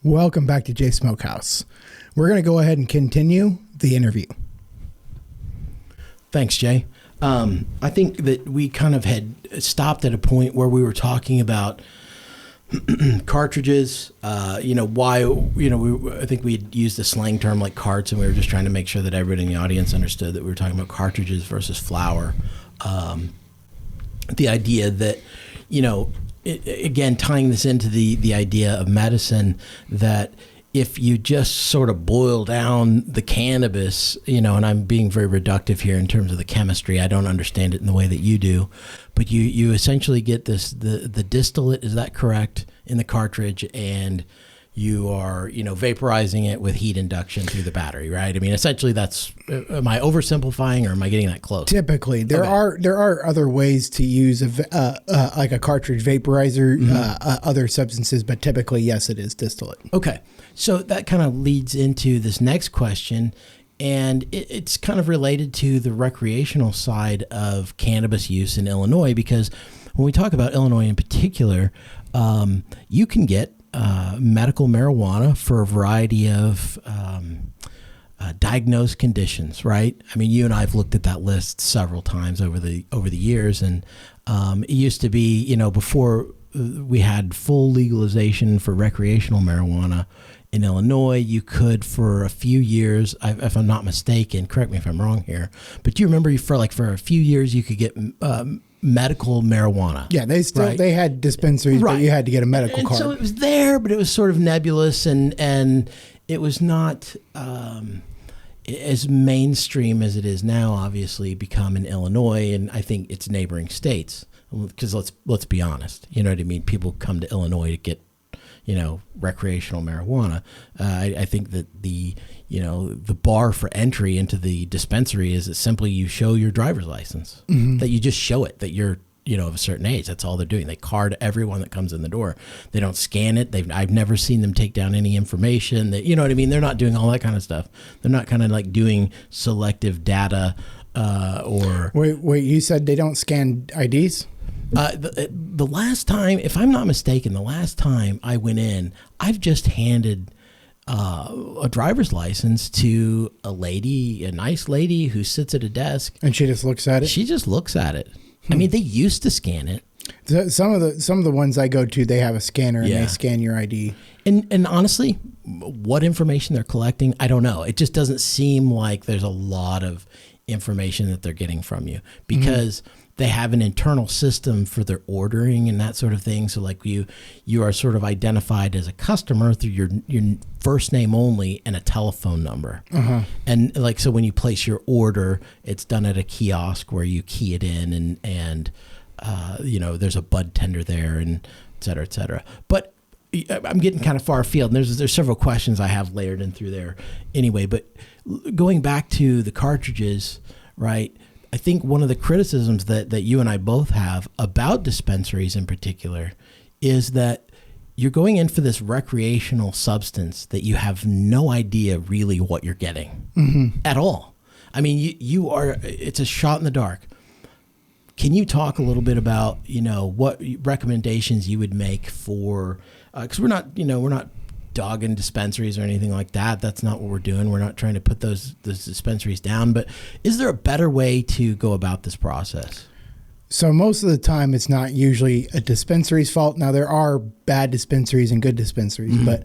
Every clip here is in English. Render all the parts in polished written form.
Welcome back to Jay Smokehouse. We're going to go ahead and continue the interview. Thanks, Jay. I think that we kind of had stopped at a point where we were talking about cartridges. I think we had used a slang term like carts, and we were just trying to make sure that everybody in the audience understood that we were talking about cartridges versus flower. The idea that, again, tying this into the idea of medicine, that if you just sort of boil down the cannabis, and I'm being very reductive here in terms of the chemistry, I don't understand it in the way that you do, but you essentially get the distillate, is that correct, in the cartridge, and you are, vaporizing it with heat induction through the battery, right? I mean, essentially that's, am I oversimplifying or am I getting that close? Typically, there are other ways to use like a cartridge vaporizer, other substances, but typically, yes, it is distillate. Okay. So that kind of leads into this next question, and it's kind of related to the recreational side of cannabis use in Illinois, because when we talk about Illinois in particular, you can get medical marijuana for a variety of diagnosed conditions, right? I mean, you and I have looked at that list several times over the years, and it used to be, before we had full legalization for recreational marijuana in Illinois, you could, for a few years, if I'm not mistaken, correct me if I'm wrong here, but do you remember for a few years you could get medical marijuana? Yeah, they had dispensaries, right, but you had to get a medical card. So it was there, but it was sort of nebulous, and it was not as mainstream as it is now, obviously, become in Illinois, and I think it's neighboring states. Because let's be honest, you know what I mean? People come to Illinois to get, recreational marijuana. I think that the bar for entry into the dispensary is that simply you show your driver's license, that you just show it, that you're, of a certain age. That's all they're doing. They card everyone that comes in the door. They don't scan it. I've never seen them take down any information. That, you know what I mean? They're not doing all that kind of stuff. They're not kind of like doing selective data or... Wait, you said they don't scan IDs? The last time, if I'm not mistaken, the last time I went in, I've just handed a driver's license to a nice lady who sits at a desk. And she just looks at it? She just looks at it. I mean, they used to scan it. Some of the ones I go to, they have a scanner and they scan your ID. And honestly, what information they're collecting, I don't know. It just doesn't seem like there's a lot of information that they're getting from you, because they have an internal system for their ordering and that sort of thing. So like you are sort of identified as a customer through your first name only and a telephone number. And like, so when you place your order, it's done at a kiosk where you key it in and there's a bud tender there and et cetera, et cetera. But I'm getting kind of far afield, and there's several questions I have layered in through there anyway. But going back to the cartridges, right? I think one of the criticisms that you and I both have about dispensaries in particular is that you're going in for this recreational substance that you have no idea really what you're getting at all. I mean, it's a shot in the dark. Can you talk a little bit about, what recommendations you would make for, because we're not dogging dispensaries or anything like that. That's not what we're doing. We're not trying to put those dispensaries down, but is there a better way to go about this process? So most of the time it's not usually a dispensary's fault. Now there are bad dispensaries and good dispensaries, but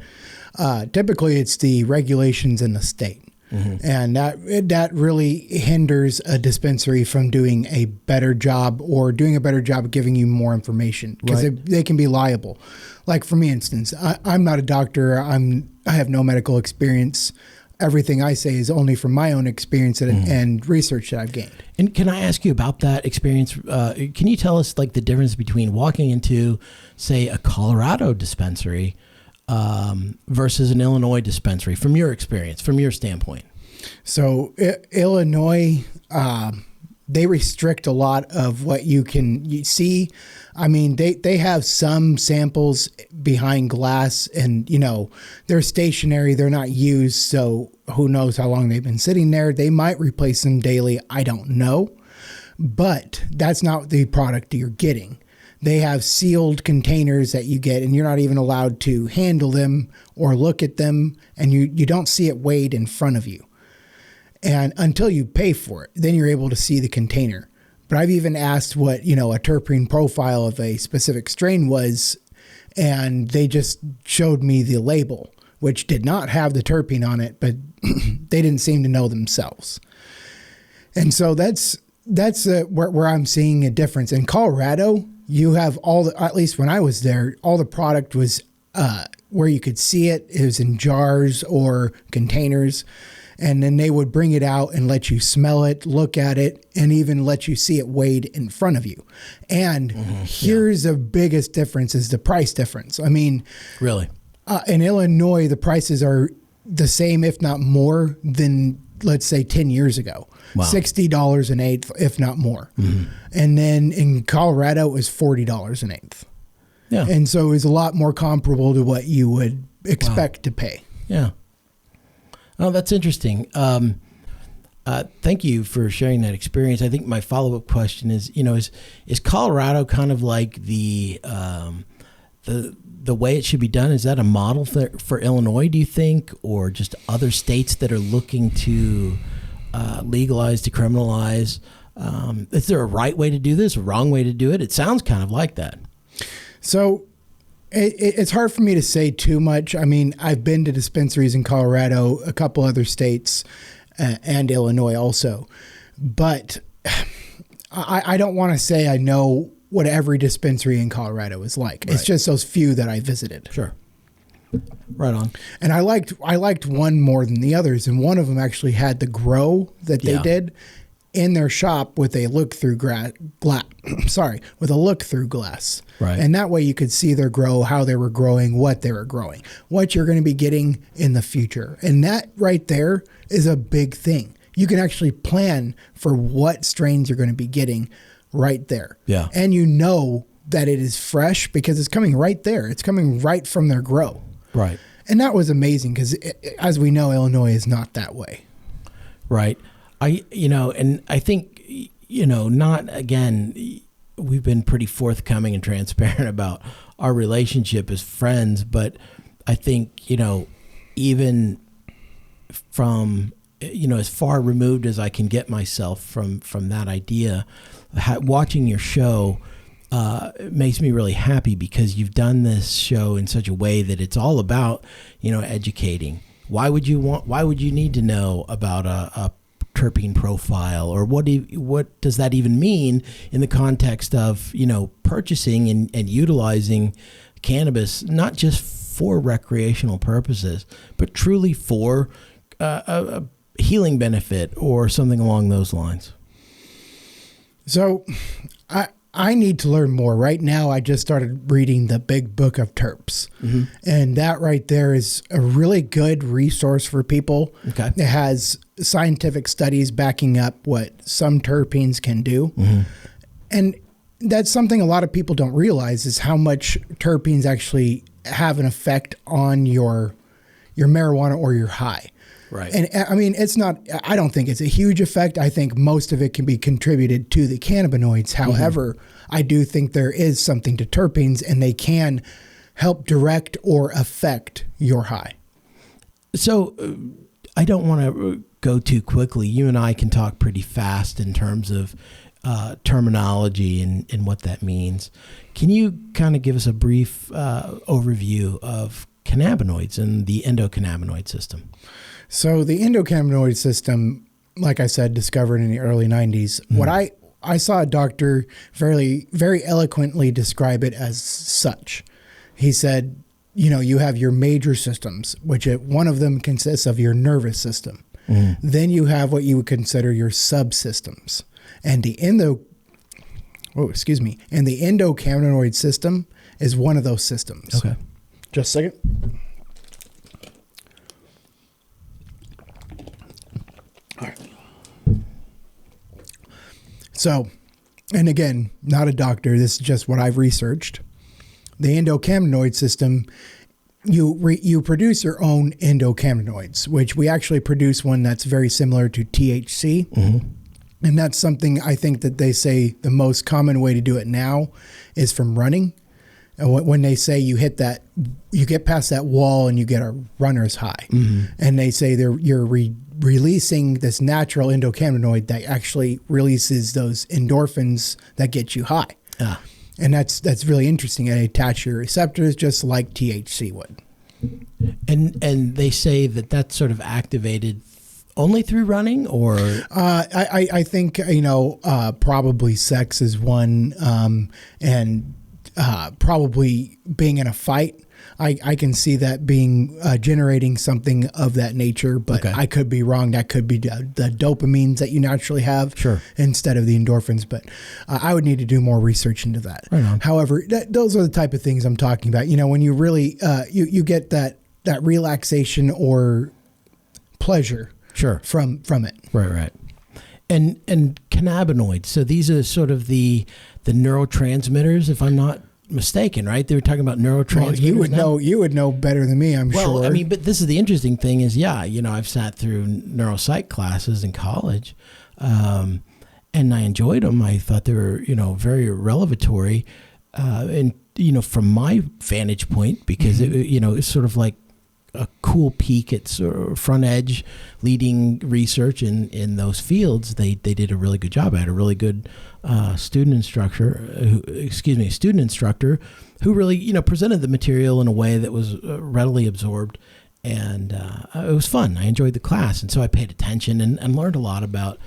typically it's the regulations in the state. And that really hinders a dispensary from doing a better job or doing a better job of giving you more information, because they can be liable. Like for me, instance, I'm not a doctor. I have no medical experience. Everything I say is only from my own experience and research that I've gained. And can I ask you about that experience? Can you tell us like the difference between walking into, say, a Colorado dispensary versus an Illinois dispensary, from your experience, from your standpoint? So Illinois, they restrict a lot of what you can see. I mean, they have some samples behind glass and, they're stationary. They're not used. So who knows how long they've been sitting there. They might replace them daily. I don't know. But that's not the product you're getting. They have sealed containers that you get, and you're not even allowed to handle them or look at them, and you don't see it weighed in front of you. And until you pay for it, then you're able to see the container. But I've even asked what, a terpene profile of a specific strain was, and they just showed me the label, which did not have the terpene on it, but they didn't seem to know themselves. And so that's where I'm seeing a difference. In Colorado, you have at least when I was there, all the product was where you could see it. It was in jars or containers. And then they would bring it out and let you smell it, look at it, and even let you see it weighed in front of you. And here's the biggest difference is the price difference. I mean, really, in Illinois, the prices are the same, if not more than, let's say, 10 years ago. Wow. $60 an eighth, if not more. Mm-hmm. And then in Colorado, it was $40 an eighth. Yeah. And so it was a lot more comparable to what you would expect to pay. Yeah. Oh, that's interesting. Thank you for sharing that experience. I think my follow-up question is, is Colorado kind of like the way it should be done? Is that a model for Illinois, do you think, or just other states that are looking to legalize, decriminalize? Is there a right way to do this, a wrong way to do it? It sounds kind of like that. So it's hard for me to say too much. I mean, I've been to dispensaries in Colorado, a couple other states, and Illinois also. But I don't want to say I know what every dispensary in Colorado is like. Right. It's just those few that I visited. Sure. Right on. And I liked one more than the others, and one of them actually had the grow that they did in their shop with a look-through glass. Right. And that way you could see their grow, how they were growing, what they were growing, what you're going to be getting in the future. And that right there is a big thing. You can actually plan for what strains you're going to be getting right there. Yeah. And you know that it is fresh because it's coming right there. It's coming right from their grow. Right. And that was amazing because, as we know, Illinois is not that way. Right. And I think, not again, we've been pretty forthcoming and transparent about our relationship as friends, but I think, even from, as far removed as I can get myself from that idea, watching your show it makes me really happy because you've done this show in such a way that it's all about, educating. Why would you need to know about a terpene profile, or what does that even mean in the context of purchasing and utilizing cannabis, not just for recreational purposes, but truly for a healing benefit or something along those lines? So I need to learn more. Right now, I just started reading the Big Book of Terps. Mm-hmm. And that right there is a really good resource for people. Okay. It has scientific studies backing up what some terpenes can do. Mm-hmm. And that's something a lot of people don't realize is how much terpenes actually have an effect on your marijuana or your high. Right. And I mean, I don't think it's a huge effect. I think most of it can be contributed to the cannabinoids. However, I do think there is something to terpenes and they can help direct or affect your high. So I don't want to go too quickly. You and I can talk pretty fast in terms of terminology and what that means. Can you kind of give us a brief overview of cannabinoids and the endocannabinoid system? So the endocannabinoid system, like I said, discovered in the early 90s. Mm. What I saw a doctor very, very eloquently describe it as such. He said, you have your major systems, which one of them consists of your nervous system. Mm. Then you have what you would consider your subsystems. And the endocannabinoid system is one of those systems. Okay. Just a second. All right. So, and again, not a doctor, this is just what I've researched. The endocannabinoid system, you produce your own endocannabinoids, which we actually produce one that's very similar to THC. Mm-hmm. And that's something I think that they say the most common way to do it now is from running. And when they say you hit that, you get past that wall and you get a runner's high. And they say you're releasing this natural endocannabinoid that actually releases those endorphins that get you high. And that's really interesting. And they attach your receptors just like THC would. And they say that that's sort of activated only through running, or I think probably sex is one, and probably being in a fight. I can see that being generating something of that nature, but I could be wrong. That could be the dopamines that you naturally have instead of the endorphins. But I would need to do more research into that. Right on. However, those are the type of things I'm talking about. When you really you get that relaxation or pleasure from it. Right. And cannabinoids. So these are sort of the neurotransmitters, if I'm not mistaken, right? They were talking about neurotransmitters. Well, you would know better than me, I'm sure. Well, I mean, but this is the interesting thing is, I've sat through neuropsych classes in college, and I enjoyed them. I thought they were, very revelatory, and from my vantage point, because it's sort of like a cool peek at sort of front edge leading research in those fields. They did a really good job. I had a really good student instructor who really presented the material in a way that was readily absorbed, and it was fun. I enjoyed the class, and so I paid attention and learned a lot about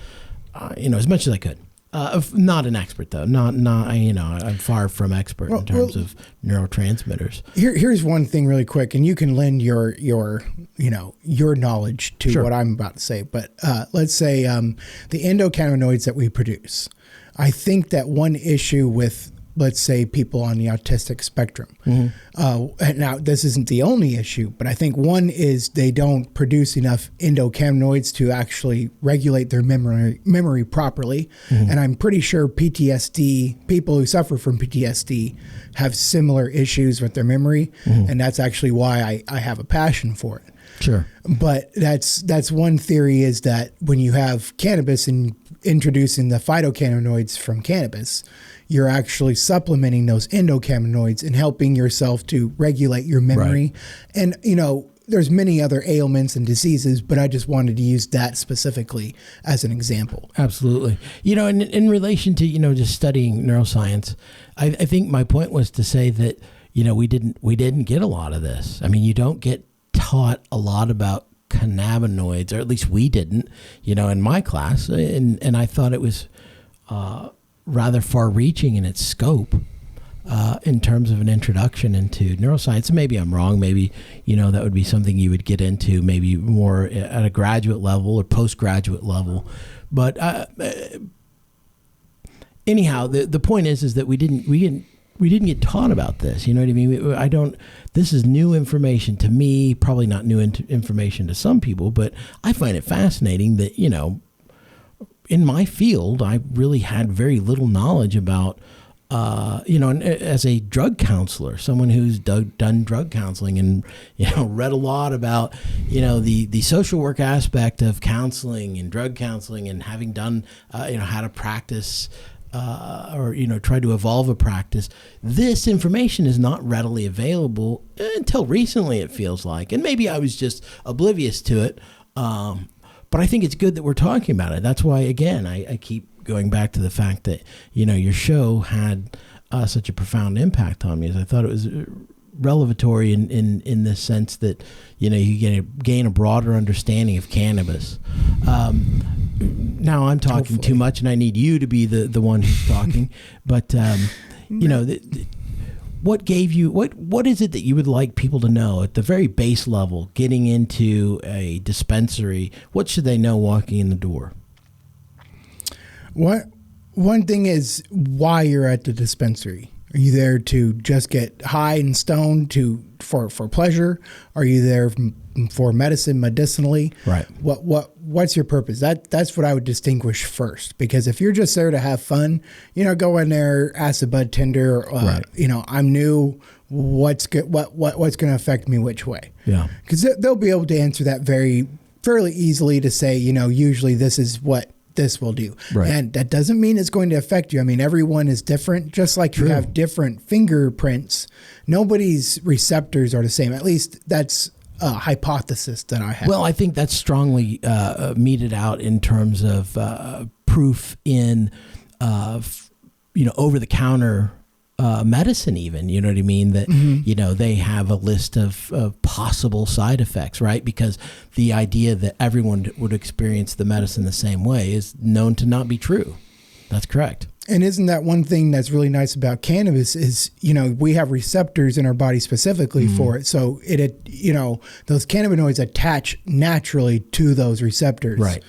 as much as I could. Not an expert though. I'm far from expert in terms of neurotransmitters. Here's one thing really quick, and you can lend your knowledge to what I'm about to say. But let's say the endocannabinoids that we produce. I think that one issue with, let's say, people on the autistic spectrum. Now, this isn't the only issue, but I think one is they don't produce enough endocannabinoids to actually regulate their memory properly. And I'm pretty sure people who suffer from PTSD have similar issues with their memory. And that's actually why I have a passion for it. Sure. But that's one theory, is that when you have cannabis and introducing the phytocannabinoids from cannabis, you're actually supplementing those endocannabinoids and helping yourself to regulate your memory. Right. And, there's many other ailments and diseases, but I just wanted to use that specifically as an example. Absolutely. In relation to, just studying neuroscience, I think my point was to say that, we didn't get a lot of this. I mean, you don't get taught a lot about cannabinoids, or at least we didn't, in my class. And I thought it was rather far-reaching in its scope in terms of an introduction into neuroscience. Maybe I'm wrong. Maybe, that would be something you would get into maybe more at a graduate level or postgraduate level. But anyhow, the point is that we didn't get taught about this. You know what I mean? This is new information to me, probably not new information to some people, but I find it fascinating that, in my field, I really had very little knowledge about, and as a drug counselor, someone who's done drug counseling and, read a lot about, the social work aspect of counseling and drug counseling, and having done, how to practice or try to evolve a practice. This information is not readily available until recently, it feels like. And maybe I was just oblivious to it. But I think it's good that we're talking about it. That's why, again, I keep going back to the fact that, your show had such a profound impact on me, as I thought it was revelatory in the sense that, you gain a broader understanding of cannabis. Now I'm talking too much, and I need you to be the one who's talking. But what gave you what is it that you would like people to know at the very base level, getting into a dispensary? What should they know walking in the door? One thing is why you're at the dispensary. Are you there to just get high and stoned for pleasure? Are you there for medicinally? Right. What's your purpose? That's what I would distinguish first. Because if you're just there to have fun, go in there, ask the bud tender. Right. I'm new. What's going to affect me which way? Yeah. Because they'll be able to answer that fairly easily, to say, usually this is what this will do. Right. And that doesn't mean it's going to affect you. I mean, everyone is different, just like you have different fingerprints. Nobody's receptors are the same. At least that's a hypothesis that I have. Well, I think that's strongly meted out in terms of proof in, over-the-counter medicine even, you know what I mean? That, they have a list of possible side effects, right? Because the idea that everyone would experience the medicine the same way is known to not be true. That's correct. And isn't that one thing that's really nice about cannabis is, we have receptors in our body specifically for it. So those cannabinoids attach naturally to those receptors. Right.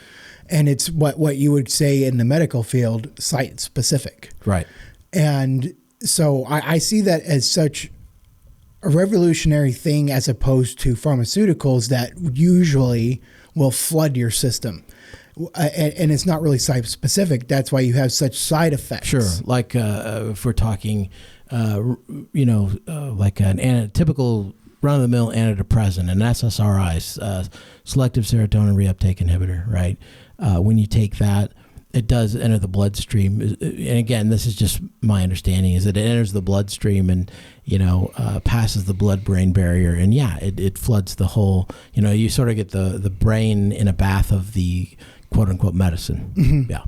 And it's what you would say in the medical field, site specific. Right. And so I see that as such a revolutionary thing as opposed to pharmaceuticals that usually will flood your system. And it's not really site specific. That's why you have such side effects. Sure. Like if we're talking, like a typical run-of-the-mill antidepressant, an SSRI, selective serotonin reuptake inhibitor, right? When you take that, it does enter the bloodstream. And again, this is just my understanding, is that it enters the bloodstream and, passes the blood-brain barrier. And it floods the whole, you sort of get the brain in a bath of the quote-unquote medicine. Mm-hmm. Yeah.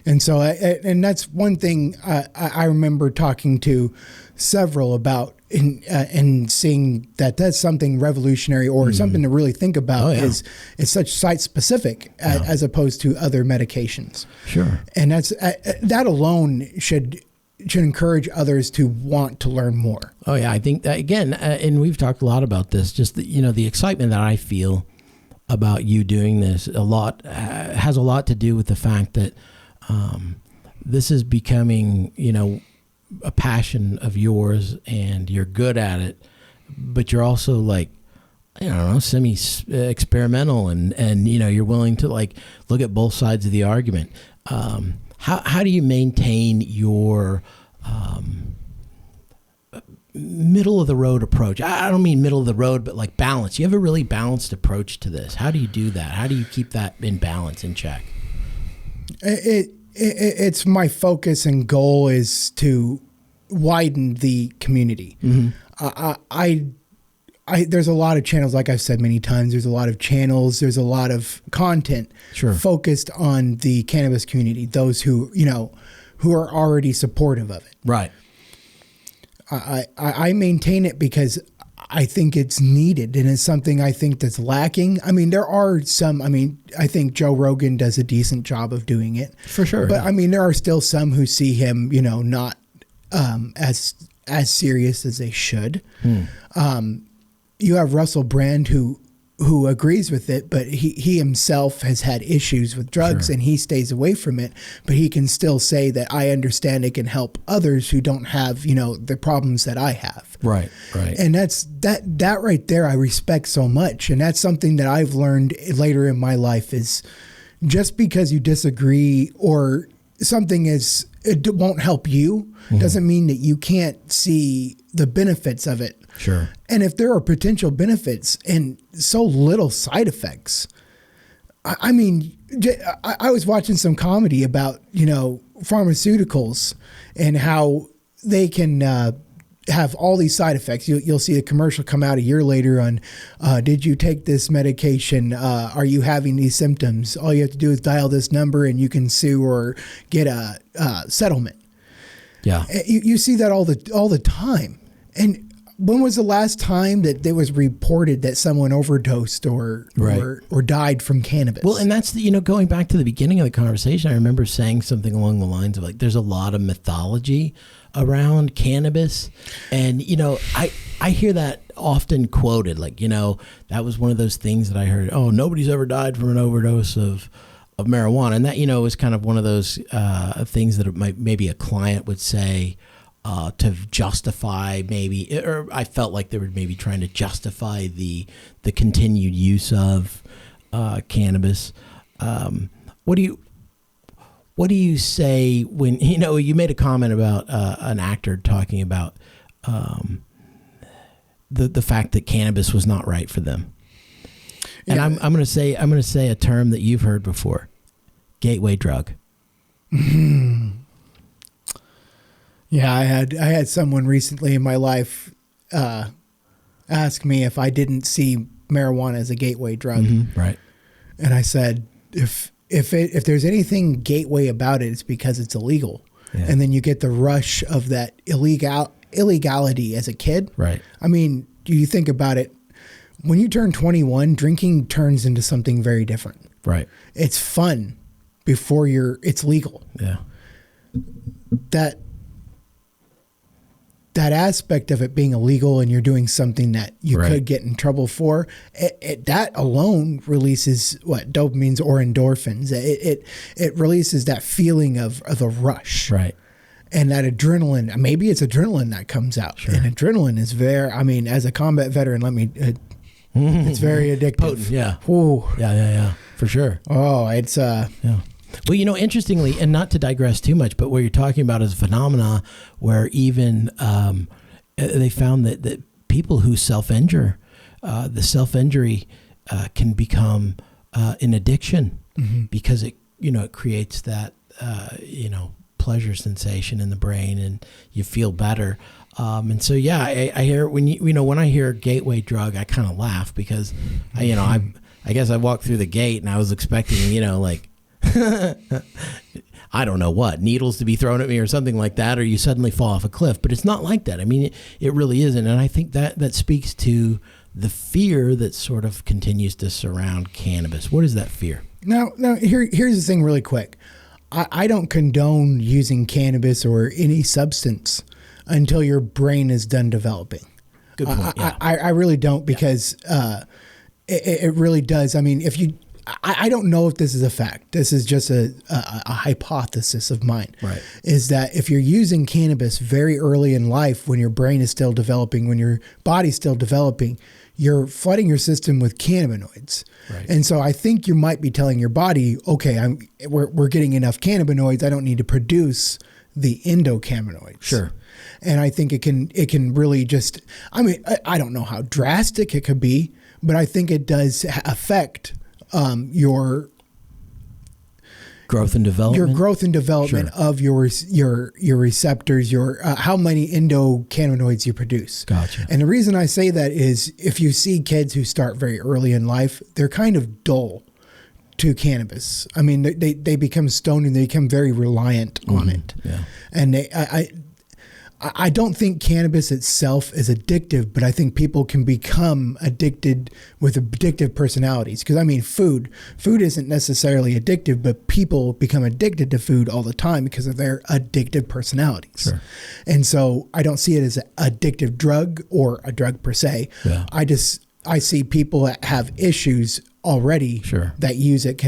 And so, and that's one thing I remember talking to several about and seeing that's something revolutionary or something to really think about is such site specific as opposed to other medications. Sure. And that's that alone should encourage others to want to learn more. Oh yeah, I think that, again, and we've talked a lot about this. Just the excitement that I feel about you doing this has a lot to do with the fact that this is becoming a passion of yours, and you're good at it, but you're also semi experimental, and you're willing to look at both sides of the argument. How do you maintain your middle of the road approach? I don't mean middle of the road, but balance. You have a really balanced approach to this. How do you do that? How do you keep that in balance, in check? It's my focus and goal is to widen the community. Mm-hmm. There's a lot of channels, like I've said many times. There's a lot of channels. There's a lot of content focused on the cannabis community. Those who are already supportive of it. Right. I maintain it because I think it's needed, and it's something I think that's lacking. I mean, there are some. I think Joe Rogan does a decent job of doing it, for sure. But there are still some who see him, not as serious as they should. You have Russell Brand who agrees with it, but he himself has had issues with drugs, and he stays away from it. But he can still say that I understand it can help others who don't have the problems that I have. Right. And that's that right there I respect so much. And that's something that I've learned later in my life is just because you disagree or something it won't help you doesn't mean that you can't see the benefits of it. Sure. And if there are potential benefits and so little side effects, I was watching some comedy about, pharmaceuticals and how they can have all these side effects. You'll see a commercial come out a year later on, did you take this medication? Are you having these symptoms? All you have to do is dial this number and you can sue or get a settlement. Yeah. You see that all the time. And when was the last time that there was reported that someone overdosed or died from cannabis? Well, and that's going back to the beginning of the conversation, I remember saying something along the lines of there's a lot of mythology around cannabis, and I hear that often quoted, that was one of those things that I heard. Oh, nobody's ever died from an overdose of marijuana, and that is kind of one of those things that maybe a client would say. To justify or I felt like they were maybe trying to justify the continued use of cannabis. What do you say when you made a comment about an actor talking about the fact that cannabis was not right for them, and I'm going to say a term that you've heard before, gateway drug? Yeah, I had someone recently in my life ask me if I didn't see marijuana as a gateway drug. Right. And I said, if there's anything gateway about it, it's because it's illegal. Yeah. And then you get the rush of that illegality as a kid. Right. I mean, do you think about it? When you turn 21, drinking turns into something very different. Right. It's fun before it's legal. Yeah. That aspect of it being illegal and you're doing something that you Right. could get in trouble for, that alone releases dopamines or endorphins. It releases that feeling of a rush. Right. And that adrenaline, maybe it's adrenaline that comes out. Sure. And adrenaline is as a combat veteran, it's very addictive. Potent, yeah. Ooh. Yeah. For sure. Oh, it's Yeah. Well, interestingly, and not to digress too much, but what you're talking about is a phenomena where even they found that people who self-injure, the self-injury can become an addiction because it creates that pleasure sensation in the brain and you feel better. And so, yeah, I hear when I hear gateway drug, I kind of laugh because I guess I walked through the gate and I was expecting, I don't know what, needles to be thrown at me or something like that, or you suddenly fall off a cliff. But it's not like that. I mean, it really isn't. And I think that speaks to the fear that sort of continues to surround cannabis. What is that fear? Now here's the thing really quick. I don't condone using cannabis or any substance until your brain is done developing. Good point. I really don't, because it really does. I mean, I don't know if this is a fact. This is just a hypothesis of mine. Right. Is that if you're using cannabis very early in life, when your brain is still developing, when your body's still developing, you're flooding your system with cannabinoids. Right. And so I think you might be telling your body, okay, we're getting enough cannabinoids. I don't need to produce the endocannabinoids. Sure. And I think it can really just, I don't know how drastic it could be, but I think it does affect your growth and development. Sure. Of your receptors, how many endocannabinoids you produce. Gotcha. And the reason I say that is if you see kids who start very early in life, they're kind of dull to cannabis. I mean, they become stoned and they become very reliant on it. Yeah. And I don't think cannabis itself is addictive, but I think people can become addicted with addictive personalities. Because food isn't necessarily addictive, but people become addicted to food all the time because of their addictive personalities. Sure. And so I don't see it as an addictive drug or a drug per se. Yeah. I see people that have issues already Sure. that use it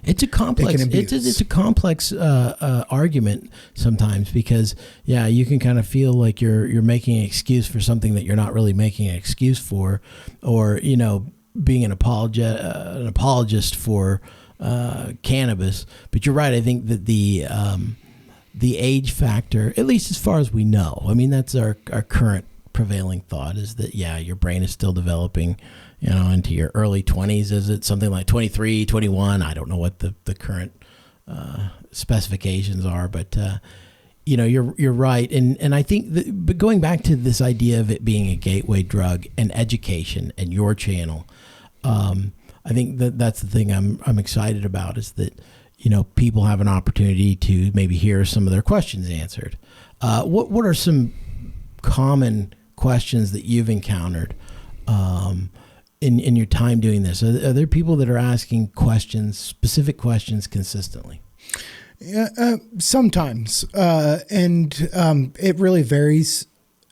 It's a complex. It's a complex argument sometimes because you can kind of feel like you're making an excuse for something that you're not really making an excuse for, or being an apologist for cannabis. But you're right. I think that the age factor, at least as far as we know, that's our current prevailing thought, is that your brain is still developing. Into your early 20s. Is it something like 23, 21? I don't know what the current specifications are, but you're right. And I think but going back to this idea of it being a gateway drug and education and your channel, I think that's the thing I'm excited about, is that people have an opportunity to maybe hear some of their questions answered. What are some common questions that you've encountered in your time doing this? Are there people that are asking specific questions consistently? Yeah, sometimes, and it really varies.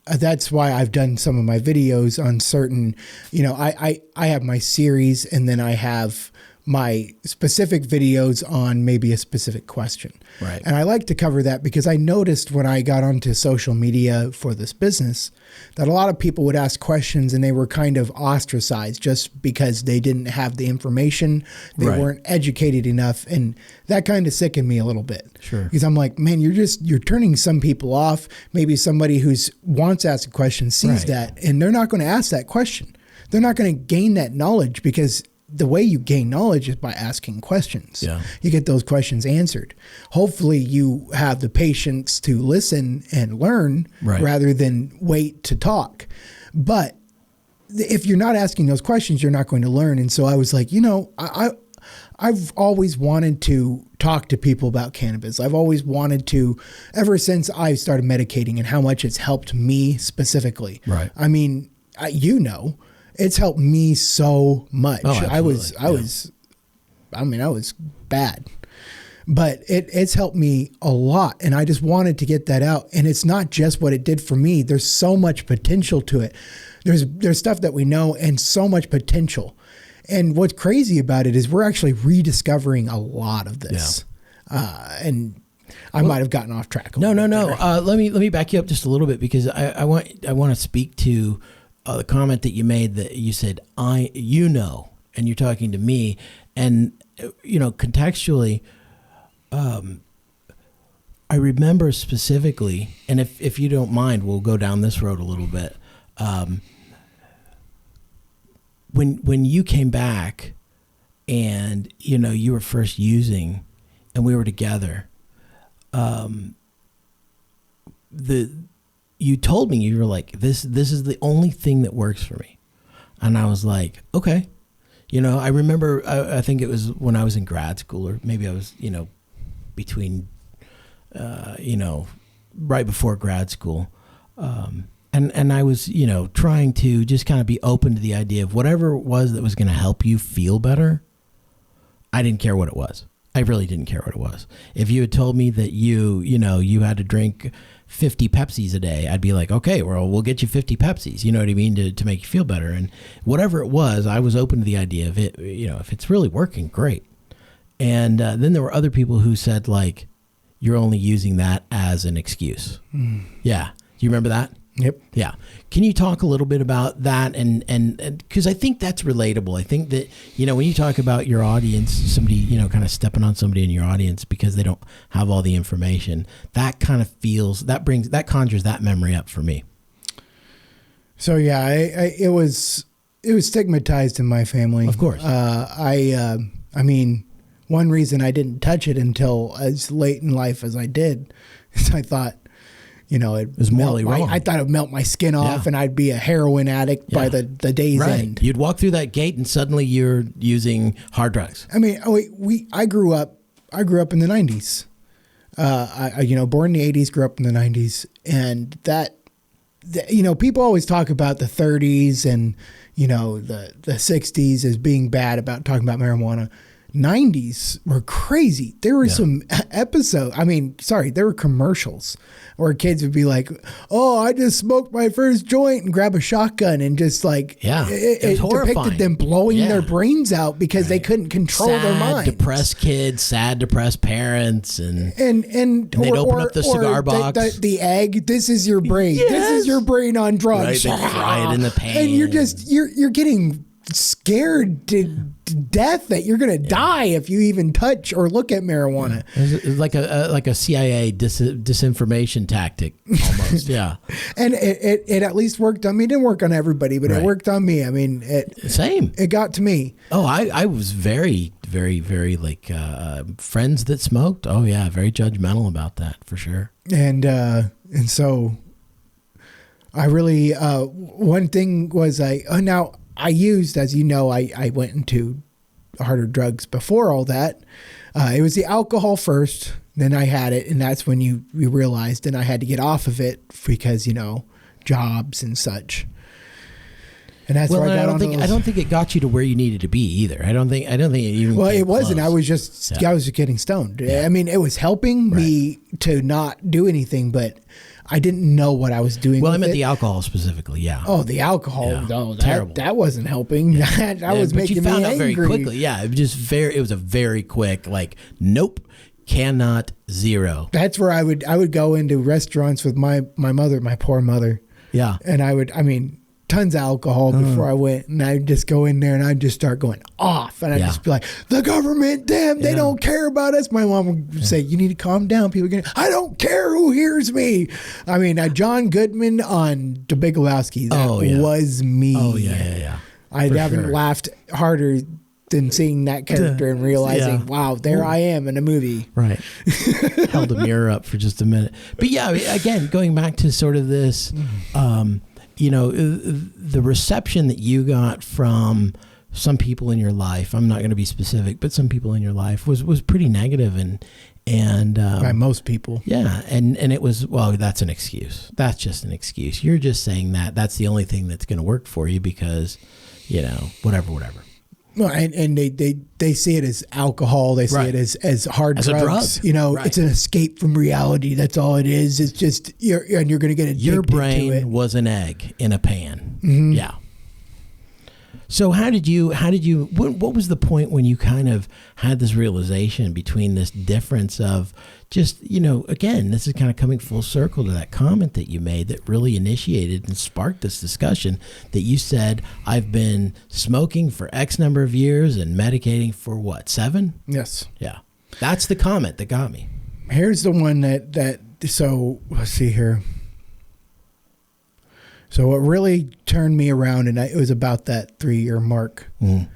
That's why I've done some of my videos on certain, I have my series, and then I have my specific videos on maybe a specific question. Right. And I like to cover that because I noticed when I got onto social media for this business that a lot of people would ask questions and they were kind of ostracized just because they didn't have the information. They Right. weren't educated enough. And that kind of sickened me a little bit. Sure. Because I'm like, man, you're turning some people off. Maybe somebody who's wants to ask a question sees Right. that and they're not going to ask that question. They're not going to gain that knowledge because the way you gain knowledge is by asking questions. Yeah. You get those questions answered. Hopefully you have the patience to listen and learn rather than wait to talk. But if you're not asking those questions, you're not going to learn. And so I was like, I've always wanted to talk to people about cannabis. I've always wanted to, ever since I started medicating and how much it's helped me specifically. Right. I mean, it's helped me so much. Oh, I was bad, but it's helped me a lot. And I just wanted to get that out. And it's not just what it did for me. There's so much potential to it. There's stuff that we know and so much potential. And what's crazy about it is we're actually rediscovering a lot of this. Yeah. And I might have gotten off track. No. Let me back you up just a little bit, because I want to speak to the comment that you made, that you said, and you're talking to me, and contextually, I remember specifically, and if you don't mind, we'll go down this road a little bit. When you came back and, you were first using and we were together, you told me, you were like, this is the only thing that works for me. And I was like, okay. I remember, I think it was when I was in grad school, or maybe I was, between, right before grad school. And I was, trying to just kind of be open to the idea of whatever it was that was going to help you feel better. I didn't care what it was. I really didn't care what it was. If you had told me that you had to drink 50 Pepsis a day, I'd be like, okay, well, we'll get you 50 Pepsis, you know what I mean, to make you feel better. And whatever it was, I was open to the idea of it, if it's really working, great. And then there were other people who said, like, you're only using that as an excuse. Mm. Yeah. Do you remember that? Yep. Yeah. Can you talk a little bit about that? And because I think that's relatable. I think that, when you talk about your audience, somebody, kind of stepping on somebody in your audience because they don't have all the information, that kind of that conjures that memory up for me. So yeah, it was stigmatized in my family. Of course. I mean, one reason I didn't touch it until as late in life as I did is I thought, it was morally wrong. I thought it would melt my skin off and I'd be a heroin addict by the day's end. You'd walk through that gate and suddenly you're using hard drugs. I mean, I grew up in the 90s. Born in the 80s, grew up in the 90s. And people always talk about the 30s and, the 60s as being bad about talking about marijuana. 90s were crazy. There were some episodes. There were commercials where kids would be like, "Oh, I just smoked my first joint," and grab a shotgun and just like, it depicted them blowing their brains out because they couldn't control their minds. Depressed kids, sad, depressed parents, and they'd open up the cigar box. The egg. This is your brain. Yes. This is your brain on drugs. Right, they fry it in the pan, and you're getting scared to death that you're going to die if you even touch or look at marijuana. It's like a CIA disinformation tactic almost. Yeah. And it at least worked on me. It didn't work on everybody, but it worked on me. I mean, it got to me. Oh, I was very, very, very friends that smoked. Oh yeah. Very judgmental about that for sure. And so I really, one thing was I used, as you know, I went into harder drugs before all that. It was the alcohol first, then I had it, and that's when you realized, and I had to get off of it because, jobs and such. And that's where I got I don't think it got you to where you needed to be either. I don't think it even. Well, it wasn't. Close. I was just getting stoned. Yeah. I mean, it was helping me to not do anything, but I didn't know what I was doing. Well, I meant the alcohol specifically. Yeah. Oh, the alcohol. Yeah. No, terrible. That wasn't helping. Yeah. That was making me angry. But you found out very quickly. Yeah. It was a very quick, nope, cannot, zero. That's where I would go into restaurants with my mother, my poor mother. Yeah. And tons of alcohol before I went, and I'd just go in there and I'd just start going off, and I'd just be like, the government, damn, they don't care about us. My mom would say, you need to calm down. I don't care who hears me. I mean, John Goodman on The Big Lebowski, that was me. Oh, yeah. I haven't laughed harder than seeing that character and realizing, wow, there I am in a movie. Right. Held a mirror up for just a minute. But yeah, again, going back to sort of this, you know, the reception that you got from some people in your life, I'm not going to be specific, but some people in your life was pretty negative and by most people. Yeah. And it was, well, that's an excuse. That's just an excuse. You're just saying that's the only thing that's going to work for you because, you know, whatever. Well, and they see it as alcohol. They see it as hard drugs. A drug. You know, it's an escape from reality. That's all it is. It's just you're going to get addicted to it. Your brain was an egg in a pan. Mm-hmm. Yeah. So how did you? What was the point when you kind of had this realization between this difference of just, you know, again, this is kind of coming full circle to that comment that you made that really initiated and sparked this discussion that you said, I've been smoking for X number of years and medicating for what, 7? Yes. Yeah. That's the comment that got me. Here's the one that so let's see here. So what really turned me around, and it was about that 3-year mark. Mm.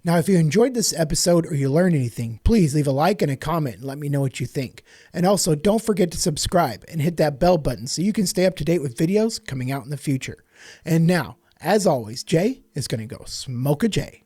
Now, if you enjoyed this episode or you learned anything, please leave a like and a comment and let me know what you think. And also, don't forget to subscribe and hit that bell button so you can stay up to date with videos coming out in the future. And now, as always, Jay is going to go smoke a J.